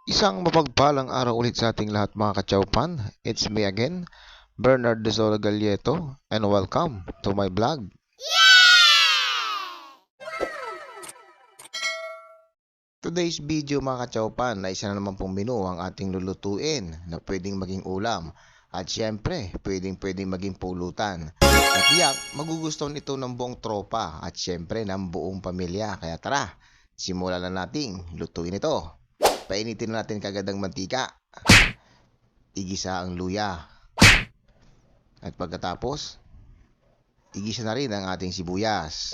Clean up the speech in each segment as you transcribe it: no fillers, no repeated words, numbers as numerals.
Isang mapagpalang araw ulit sa ating lahat mga kachaupan. It's me again, Bernard De Sola Galleto, and welcome to my vlog. Today's video mga kachaupan na isa na naman pong menu ang ating lulutuin na pwedeng maging ulam at syempre pwedeng maging pulutan. At tiyak magugustuhan ito ng buong tropa at syempre ng buong pamilya. Kaya tara, simulan na nating lutuin ito. Painitin natin kagad ang mantika. Igisa ang luya. At pagkatapos, igisa na rin ang ating sibuyas.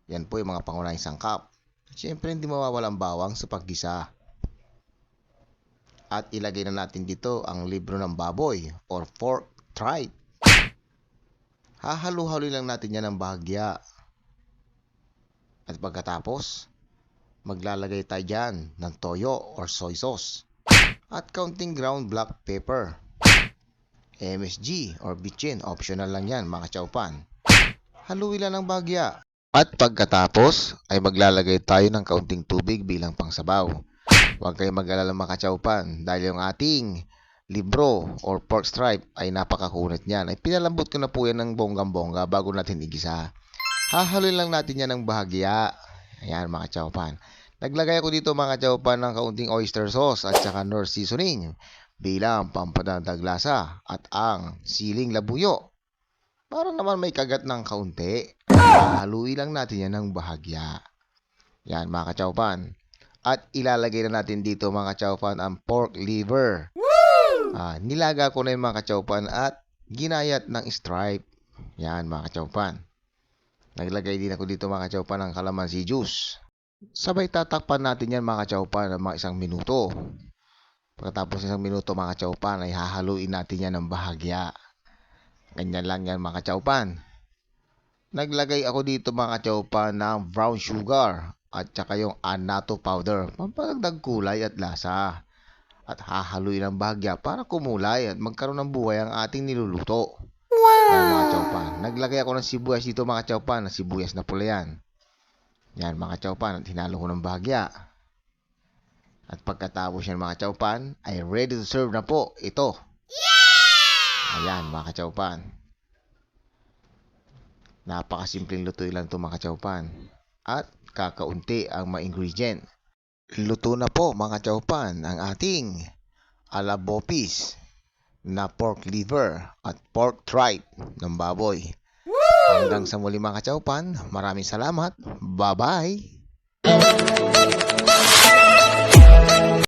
Yan po yung mga pangunahing sangkap. Siyempre hindi mawawalang bawang sa paggisa. At ilagay na natin dito ang libro ng baboy or pork tripe. Hahalo-halo lang natin yan ng bahagya. At pagkatapos, maglalagay tayo dyan ng toyo or soy sauce at kaunting ground black pepper. MSG or bitchin, optional lang yan mga kachaupan. Haluin lang ng bahagya. At pagkatapos ay maglalagay tayo ng kaunting tubig bilang pangsabaw. Huwag kayong mag-alala mga kachaupan dahil yung ating libro or pork stripe ay napakakunat niyan. Ay pinalambot ko na po yan ng bonggang-bongga bago natin igisa. Hahaluin lang natin yan ng bahagya. Ayan mga kachaupan. Naglagay ako dito mga kachaupan ng kaunting oyster sauce at saka Knorr seasoning bilang pampadagdag lasa at ang siling labuyo. Para naman may kagat ng kaunti. Haluin lang natin yan ng bahagya. Yan mga kachaupan. At ilalagay na natin dito mga kachaupan ang pork liver. Nilaga ko na yung mga kachaupan at ginayat ng stripe. Yan mga kachaupan. Naglagay din ako dito mga kachaupan ng calamansi juice. Sabay tatakpan natin yan mga kachaupan ng mga 1 minuto. Pagkatapos 1 minuto mga kachaupan ay hahaluin natin yan ng bahagya. Ganyan lang yan mga kachaupan. Naglagay ako dito mga kachaupan ng brown sugar at saka yung annatto powder. Pampagdag kulay at lasa. At hahaluin ng bahagya para kumulay at magkaroon ng buhay ang ating niluluto. Ayan mga kachaupan. Naglagay ako ng sibuyas dito mga kachaupan. Sibuyas na pula yan. Yan mga kachaupan. At hinalo ko ng bahagya. At pagkatapos yan mga kachaupan ay ready to serve na po ito. Ayan mga kachaupan. Napakasimpleng lutuin lang ito mga kachaupan. At kakaunti ang mga ingredient. Luto na po mga kachaupan ang ating alabopis na pork liver at pork tripe ng baboy. Hanggang sa muli mga kachaupan. Maraming salamat. Bye-bye.